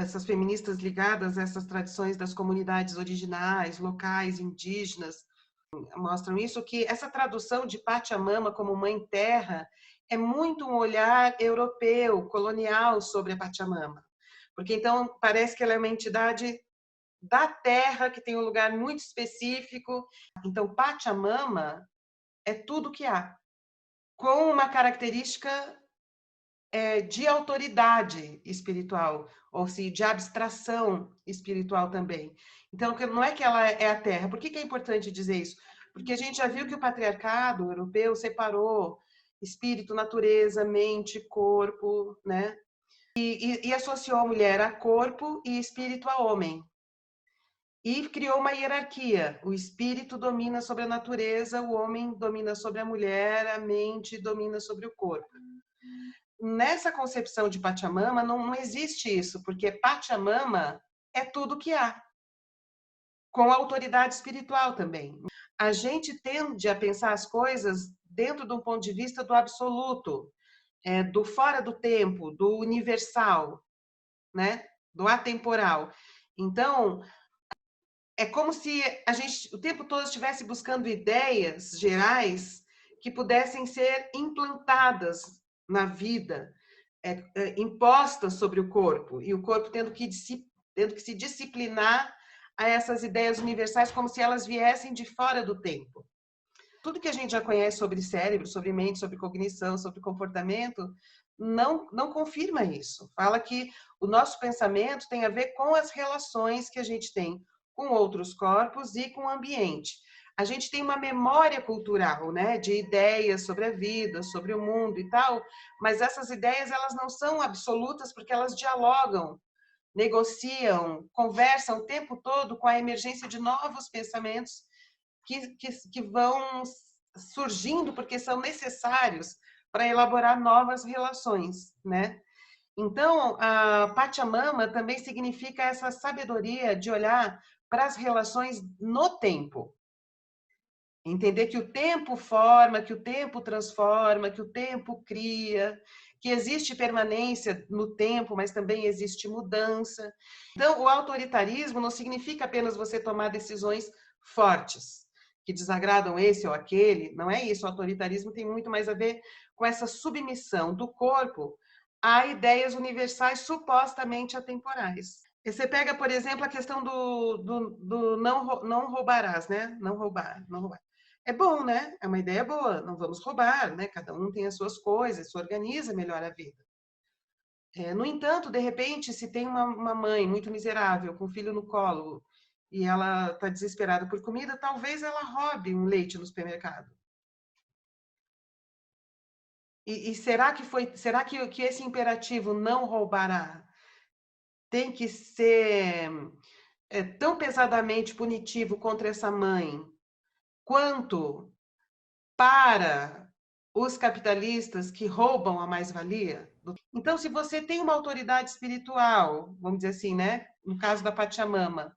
essas feministas ligadas a essas tradições das comunidades originais, locais, indígenas, mostram isso, que essa tradução de Pachamama como mãe terra é muito um olhar europeu, colonial sobre a Pachamama. Porque então parece que ela é uma entidade da terra, que tem um lugar muito específico. Então Pachamama é tudo que há, com uma característica de autoridade espiritual, ou seja, de abstração espiritual também. Então, não é que ela é a terra. Por que é importante dizer isso? Porque a gente já viu que o patriarcado europeu separou espírito, natureza, mente, corpo, né? E associou a mulher a corpo e espírito a homem. E criou uma hierarquia. O espírito domina sobre a natureza, o homem domina sobre a mulher, a mente domina sobre o corpo. Nessa concepção de Pachamama não existe isso, porque Pachamama é tudo que há, com autoridade espiritual também. A gente tende a pensar as coisas dentro de um ponto de vista do absoluto, do fora do tempo, do universal, né? Do atemporal. Então, é como se a gente o tempo todo estivesse buscando ideias gerais que pudessem ser implantadas na vida, impostas sobre o corpo, e o corpo tendo que se disciplinar a essas ideias universais como se elas viessem de fora do tempo. Tudo que a gente já conhece sobre cérebro, sobre mente, sobre cognição, sobre comportamento, não confirma isso. Fala que o nosso pensamento tem a ver com as relações que a gente tem com outros corpos e com o ambiente. A gente tem uma memória cultural, né, de ideias sobre a vida, sobre o mundo e tal, mas essas ideias elas não são absolutas porque elas dialogam, negociam, conversam o tempo todo com a emergência de novos pensamentos que vão surgindo porque são necessários para elaborar novas relações, né? Então, a Pachamama também significa essa sabedoria de olhar para as relações no tempo. Entender que o tempo forma, que o tempo transforma, que o tempo cria, que existe permanência no tempo, mas também existe mudança. Então, o autoritarismo não significa apenas você tomar decisões fortes, que desagradam esse ou aquele, não é isso. O autoritarismo tem muito mais a ver com essa submissão do corpo a ideias universais supostamente atemporais. Você pega, por exemplo, a questão do não roubarás, né? Não roubar, não roubar. É bom, né? É uma ideia boa, não vamos roubar, né? Cada um tem as suas coisas, se organiza melhor a vida. No entanto, de repente, se tem uma mãe muito miserável, com um filho no colo, e ela está desesperada por comida, talvez ela roube um leite no supermercado. E será que esse imperativo não roubará tem que ser tão pesadamente punitivo contra essa mãe quanto para os capitalistas que roubam a mais-valia? Então, se você tem uma autoridade espiritual, vamos dizer assim, né? No caso da Pachamama,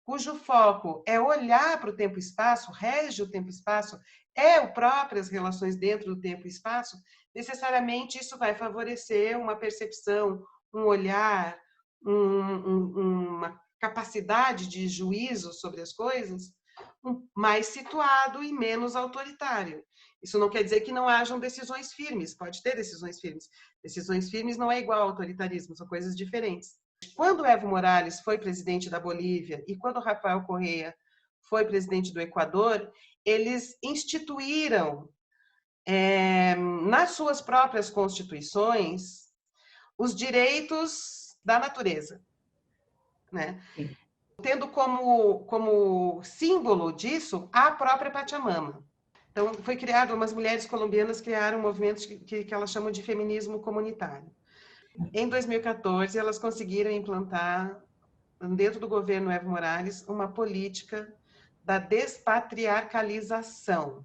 cujo foco é olhar para o tempo e espaço, rege o tempo e espaço, é o próprio as relações dentro do tempo e espaço, necessariamente isso vai favorecer uma percepção, um olhar, uma capacidade de juízo sobre as coisas mais situado e menos autoritário. Isso não quer dizer que não hajam decisões firmes, pode ter decisões firmes. Decisões firmes não é igual ao autoritarismo, são coisas diferentes. Quando Evo Morales foi presidente da Bolívia e quando Rafael Correa foi presidente do Equador, eles instituíram, nas suas próprias constituições, os direitos da natureza, né? Tendo como símbolo disso a própria Pachamama. Então, foi criado, umas mulheres colombianas criaram um movimento que elas chamam de feminismo comunitário. Em 2014, elas conseguiram implantar, dentro do governo Evo Morales, uma política da despatriarcalização.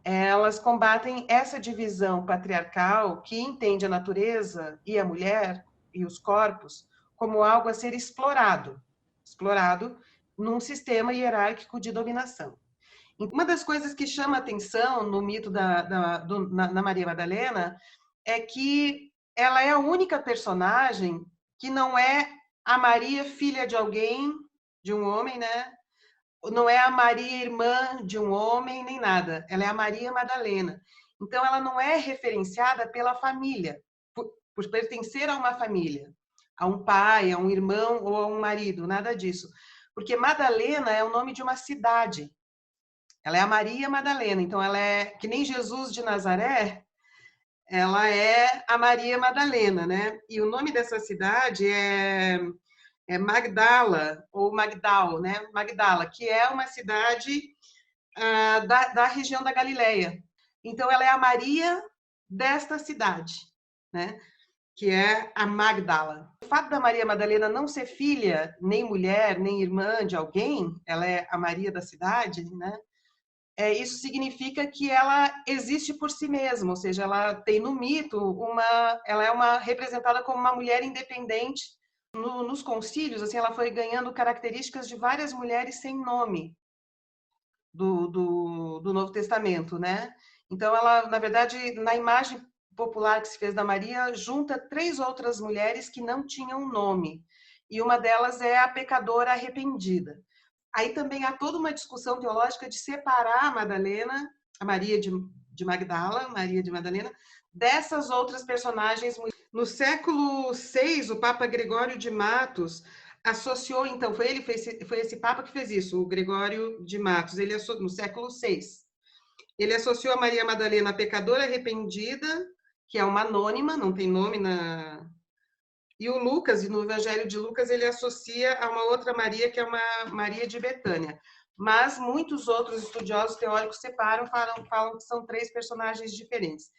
Elas combatem essa divisão patriarcal que entende a natureza e a mulher e os corpos como algo a ser explorado num sistema hierárquico de dominação. Uma das coisas que chama atenção no mito na Maria Madalena é que ela é a única personagem que não é a Maria, filha de alguém, de um homem, né? Não é a Maria, irmã de um homem, nem nada. Ela é a Maria Madalena. Então, ela não é referenciada pela família, por pertencer a uma família, a um pai, a um irmão ou a um marido, nada disso. Porque Madalena é o nome de uma cidade. Ela é a Maria Madalena. Então, ela é que nem Jesus de Nazaré, ela é a Maria Madalena, né? E o nome dessa cidade é Magdala, ou Magdal, né? Magdala, que é uma cidade da região da Galileia. Então, ela é a Maria desta cidade, né? Que é a Magdala. O fato da Maria Madalena não ser filha, nem mulher, nem irmã de alguém, ela é a Maria da cidade, né? Isso significa que ela existe por si mesma, ou seja, ela tem no mito ela é uma representada como uma mulher independente. Nos concílios, assim, ela foi ganhando características de várias mulheres sem nome do Novo Testamento, né? Então, ela, na verdade, na imagem popular que se fez da Maria, junta 3 outras mulheres que não tinham nome. E uma delas é a pecadora arrependida. Aí também há toda uma discussão teológica de separar a Madalena, a Maria de Magdala, Maria de Madalena, dessas outras personagens. No século VI, o Papa Gregório de Matos associou, então, foi esse Papa que fez isso, o Gregório de Matos, no século VI. Ele associou a Maria Madalena a pecadora arrependida, que é uma anônima, não tem nome na... E o Lucas, no Evangelho de Lucas, ele associa a uma outra Maria, que é uma Maria de Betânia. Mas muitos outros estudiosos teóricos separam, falam que são 3 personagens diferentes.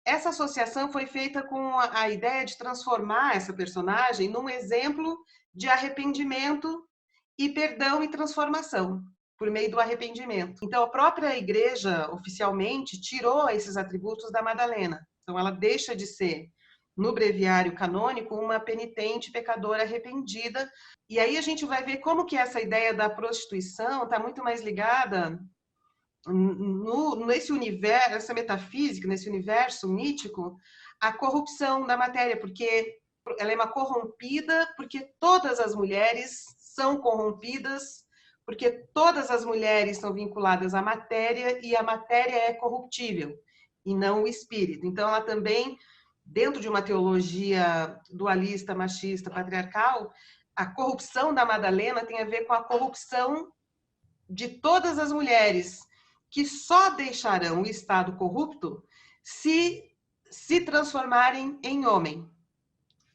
Essa associação foi feita com a ideia de transformar essa personagem num exemplo de arrependimento e perdão e transformação, por meio do arrependimento. Então, a própria igreja, oficialmente, tirou esses atributos da Madalena. Então, ela deixa de ser, no breviário canônico, uma penitente pecadora arrependida. E aí a gente vai ver como que essa ideia da prostituição está muito mais ligada nesse universo, essa metafísica, nesse universo mítico, a corrupção da matéria, porque ela é uma corrompida, porque todas as mulheres são corrompidas, porque todas as mulheres são vinculadas à matéria e a matéria é corruptível e não o espírito. Então, ela também, dentro de uma teologia dualista, machista, patriarcal, a corrupção da Madalena tem a ver com a corrupção de todas as mulheres, que só deixarão o estado corrupto se transformarem em homem.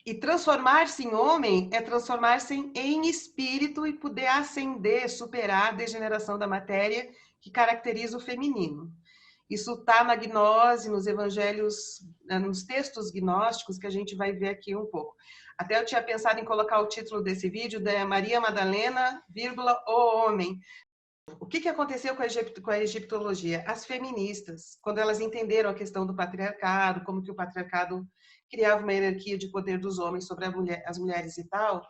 E transformar-se em homem é transformar-se em espírito e poder ascender, superar a degeneração da matéria que caracteriza o feminino. Isso está na gnose, nos evangelhos, nos textos gnósticos, que a gente vai ver aqui um pouco. Até eu tinha pensado em colocar o título desse vídeo de Maria Madalena, vírgula, o homem. O que aconteceu com a egiptologia? As feministas, quando elas entenderam a questão do patriarcado, como que o patriarcado criava uma hierarquia de poder dos homens sobre as mulheres e tal,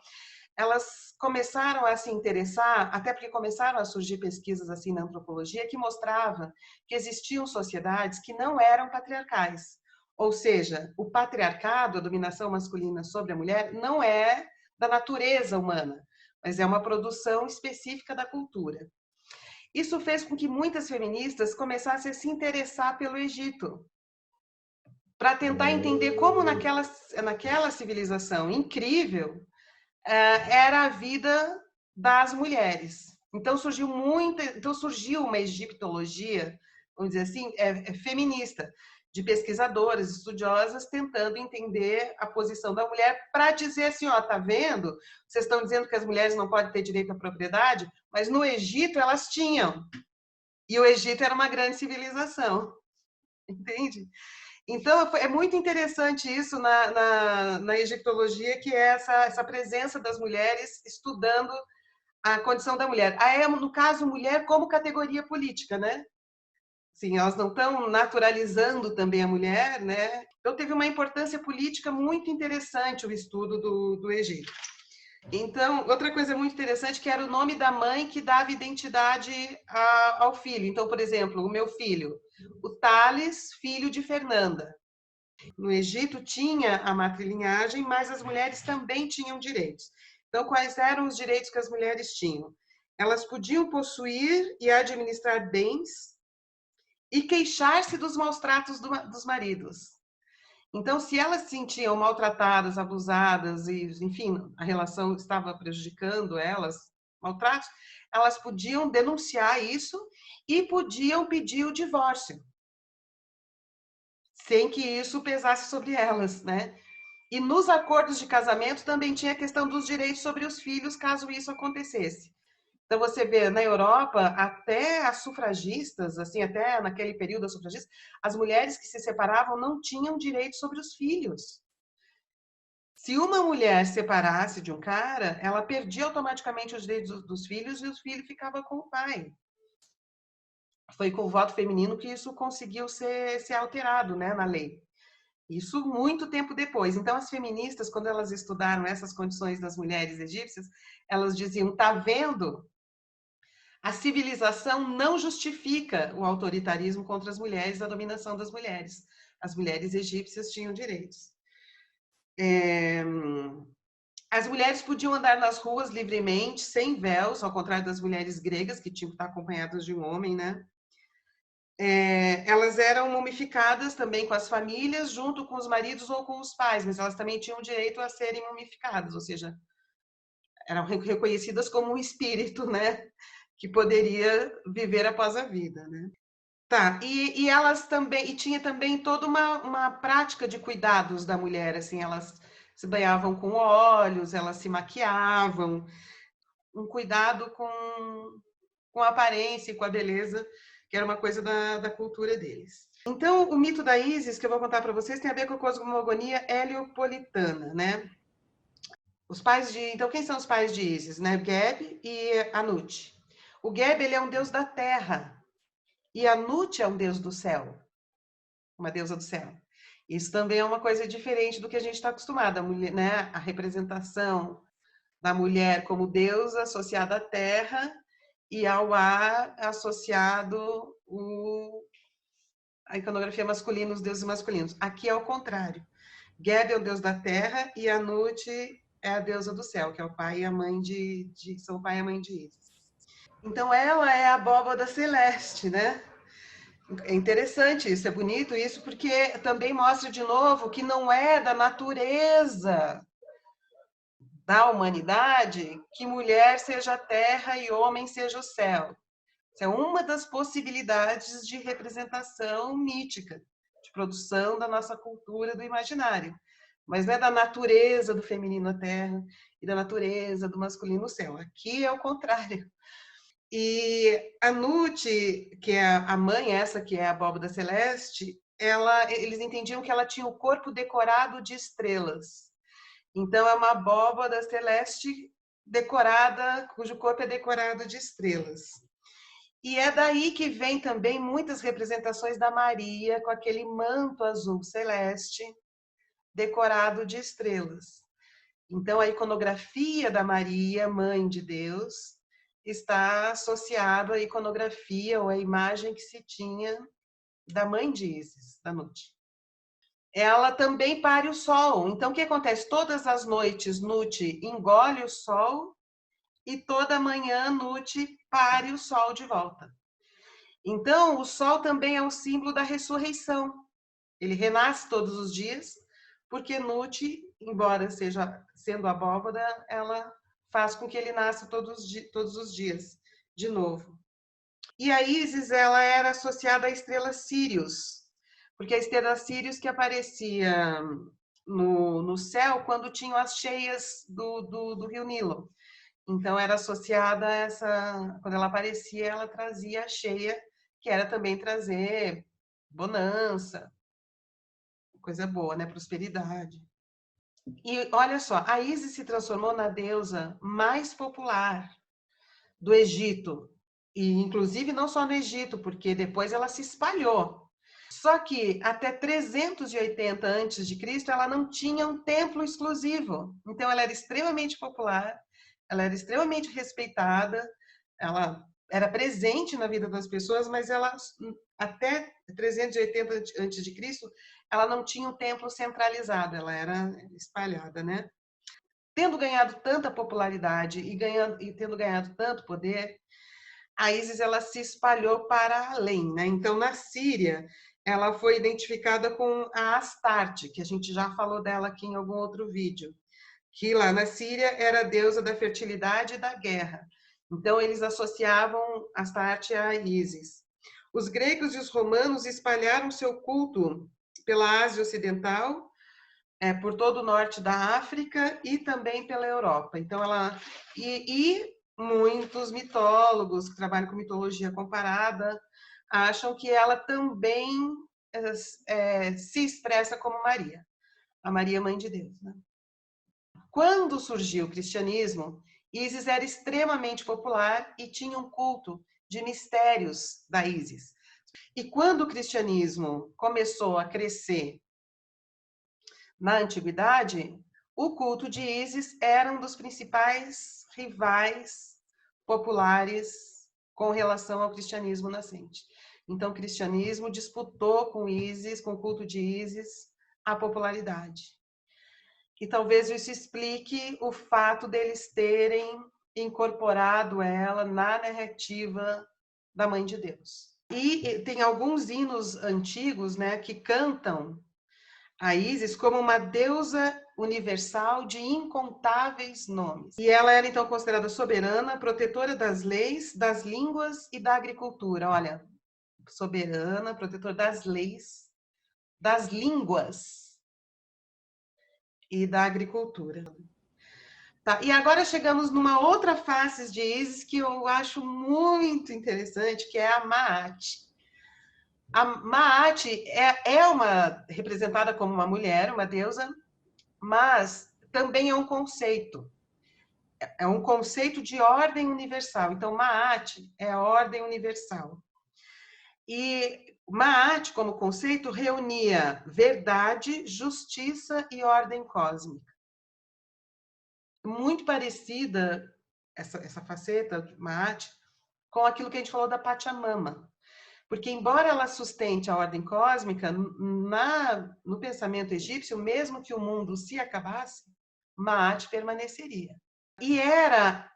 elas começaram a se interessar, até porque começaram a surgir pesquisas assim na antropologia que mostrava que existiam sociedades que não eram patriarcais. Ou seja, o patriarcado, a dominação masculina sobre a mulher, não é da natureza humana, mas é uma produção específica da cultura. Isso fez com que muitas feministas começassem a se interessar pelo Egito, para tentar entender como naquela civilização incrível era a vida das mulheres. Então surgiu uma egiptologia, vamos dizer assim, feminista, de pesquisadoras, estudiosas, tentando entender a posição da mulher para dizer assim, ó, tá vendo? Vocês estão dizendo que as mulheres não podem ter direito à propriedade, mas no Egito elas tinham. E o Egito era uma grande civilização, entende? Então, é muito interessante isso na egiptologia, que é essa presença das mulheres estudando a condição da mulher. No caso, mulher como categoria política, né? Sim, elas não estão naturalizando também a mulher, né? Então, teve uma importância política muito interessante o estudo do Egito. Então, outra coisa muito interessante que era o nome da mãe que dava identidade ao filho. Então, por exemplo, o meu filho, o Thales, filho de Fernanda. No Egito tinha a matrilinhagem, mas as mulheres também tinham direitos. Então, quais eram os direitos que as mulheres tinham? Elas podiam possuir e administrar bens e queixar-se dos maus tratos dos maridos. Então, se elas se sentiam maltratadas, abusadas, e, enfim, a relação estava prejudicando elas, maltratos, elas podiam denunciar isso e podiam pedir o divórcio, sem que isso pesasse sobre elas, né? E nos acordos de casamento também tinha a questão dos direitos sobre os filhos, caso isso acontecesse. Então você vê na Europa até as sufragistas, assim, até naquele período das sufragistas, as mulheres que se separavam não tinham direito sobre os filhos. Se uma mulher separasse de um cara, ela perdia automaticamente os direitos dos filhos e os filhos ficavam com o pai. Foi com o voto feminino que isso conseguiu ser alterado, né, na lei. Isso muito tempo depois. Então, as feministas, quando elas estudaram essas condições das mulheres egípcias, elas diziam: tá vendo? A civilização não justifica o autoritarismo contra as mulheres, a dominação das mulheres. As mulheres egípcias tinham direitos. As mulheres podiam andar nas ruas livremente, sem véus, ao contrário das mulheres gregas, que tinham que estar acompanhadas de um homem, né? Elas eram mumificadas também com as famílias, junto com os maridos ou com os pais, mas elas também tinham direito a serem mumificadas, ou seja, eram reconhecidas como um espírito, né? Que poderia viver após a vida, né? Tá, e elas também, e tinha também toda uma prática de cuidados da mulher, assim, elas se banhavam com óleos, elas se maquiavam, um cuidado com a aparência e com a beleza, que era uma coisa da cultura deles. Então, o mito da Ísis, que eu vou contar para vocês, tem a ver com a cosmogonia heliopolitana, né? Os pais de, então, quem são os pais de Ísis, né? Geb e Anut. O Geb, ele é um deus da terra, e Anut é um deus do céu, uma deusa do céu. Isso também é uma coisa diferente do que a gente está acostumado, a mulher, né? A representação da mulher como deusa associada à terra e ao ar associado a iconografia masculina, os deuses masculinos. Aqui é o contrário. Geb é o deus da terra e Anut é a deusa do céu, que é o pai e a mãe são o pai e a mãe de Ísis. Então ela é a abóbada celeste, né? É interessante isso, é bonito isso, porque também mostra de novo que não é da natureza da humanidade que mulher seja a terra e homem seja o céu. Isso é uma das possibilidades de representação mítica, de produção da nossa cultura do imaginário. Mas não é da natureza do feminino a terra e da natureza do masculino o céu. Aqui é o contrário. E a Nut, que é a mãe, essa que é a abóbada celeste, eles entendiam que ela tinha o corpo decorado de estrelas. Então, é uma abóbada celeste decorada, cujo corpo é decorado de estrelas. E é daí que vem também muitas representações da Maria com aquele manto azul celeste decorado de estrelas. Então, a iconografia da Maria, mãe de Deus, está associado à iconografia ou à imagem que se tinha da mãe de Ísis, da Nut. Ela também pare o sol. Então, o que acontece? Todas as noites, Nut engole o sol e toda manhã, Nut pare o sol de volta. Então, o sol também é um símbolo da ressurreição. Ele renasce todos os dias, porque Nut, embora seja sendo abóbada, ela faz com que ele nasça todos os dias, de novo. E a Ísis, ela era associada à estrela Sírius, porque a estrela Sírius que aparecia no céu quando tinham as cheias do rio Nilo. Então, era associada a essa... Quando ela aparecia, ela trazia a cheia, que era também trazer bonança, coisa boa, né? Prosperidade. E olha só, a Ísis se transformou na deusa mais popular do Egito. E, inclusive, não só no Egito, porque depois ela se espalhou. Só que até 380 a.C., ela não tinha um templo exclusivo. Então, ela era extremamente popular, ela era extremamente respeitada, ela era presente na vida das pessoas, mas ela, até 380 a.C., ela não tinha um templo centralizado, ela era espalhada, né? Tendo ganhado tanta popularidade e tendo ganhado tanto poder, a Ísis ela se espalhou para além, né? Então, na Síria, ela foi identificada com a Astarte, que a gente já falou dela aqui em algum outro vídeo, que lá na Síria era a deusa da fertilidade e da guerra. Então, eles associavam Astarte a Ísis. Os gregos e os romanos espalharam seu culto pela Ásia Ocidental, por todo o norte da África e também pela Europa. Então, e muitos mitólogos que trabalham com mitologia comparada acham que ela também se expressa como Maria, a Maria, mãe de Deus, né? Quando surgiu o cristianismo, Ísis era extremamente popular e tinha um culto de mistérios da Ísis. E quando o cristianismo começou a crescer na antiguidade, o culto de Ísis era um dos principais rivais populares com relação ao cristianismo nascente. Então, o cristianismo disputou com Ísis, com o culto de Ísis, a popularidade. E talvez isso explique o fato deles terem incorporado ela na narrativa da Mãe de Deus. E tem alguns hinos antigos, né, que cantam a Ísis como uma deusa universal de incontáveis nomes. E ela era, então, considerada soberana, protetora das leis, das línguas e da agricultura. Olha, soberana, protetora das leis, das línguas e da agricultura. Tá, e agora chegamos numa outra face de Ísis que eu acho muito interessante, que é a Maat. A Maat é uma representada como uma mulher, uma deusa, mas também é um conceito. É um conceito de ordem universal. Então, Maat é a ordem universal. E Maat, como conceito, reunia verdade, justiça e ordem cósmica. Muito parecida, essa faceta de Maat, com aquilo que a gente falou da Pachamama. Porque, embora ela sustente a ordem cósmica, no pensamento egípcio, mesmo que o mundo se acabasse, Maat permaneceria. E era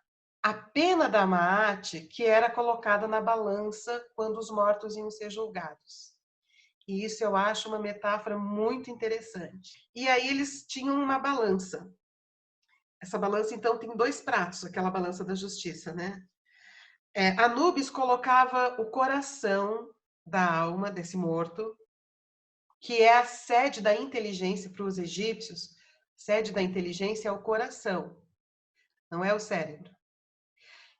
a pena da Maat que era colocada na balança quando os mortos iam ser julgados. E isso eu acho uma metáfora muito interessante. E aí eles tinham uma balança. Essa balança, então, tem dois pratos, aquela balança da justiça, né? Anubis colocava o coração da alma desse morto, que é a sede da inteligência para os egípcios. Sede da inteligência é o coração, não é o cérebro.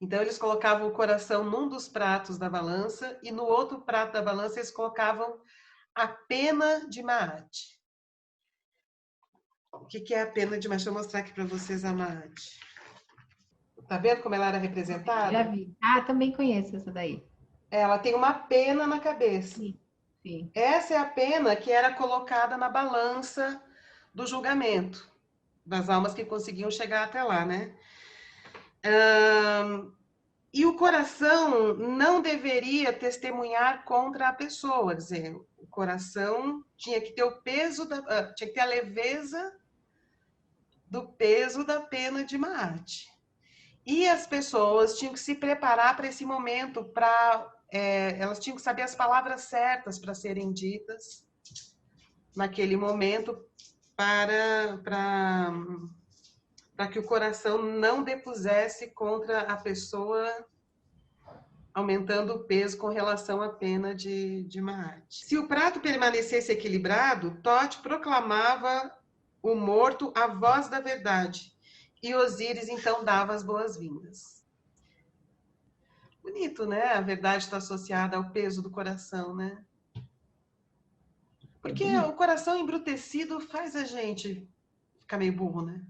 Então, eles colocavam o coração num dos pratos da balança e no outro prato da balança eles colocavam a pena de Maat. O que é a pena de Maat? Deixa eu mostrar aqui para vocês a Maat. Tá vendo como ela era representada? Já vi. Ah, também conheço essa daí. Ela tem uma pena na cabeça. Sim, sim. Essa é a pena que era colocada na balança do julgamento das almas que conseguiam chegar até lá, né? E o coração não deveria testemunhar contra a pessoa, quer dizer, o coração tinha que ter o peso, tinha que ter a leveza do peso da pena de Maat. E as pessoas tinham que se preparar para esse momento, elas tinham que saber as palavras certas para serem ditas naquele momento, para que o coração não depusesse contra a pessoa, aumentando o peso com relação à pena de Maat. Se o prato permanecesse equilibrado, Tote proclamava o morto a voz da verdade, e Osíris então dava as boas-vindas. Bonito, né? A verdade está associada ao peso do coração, né? Porque o coração embrutecido faz a gente ficar meio burro, né?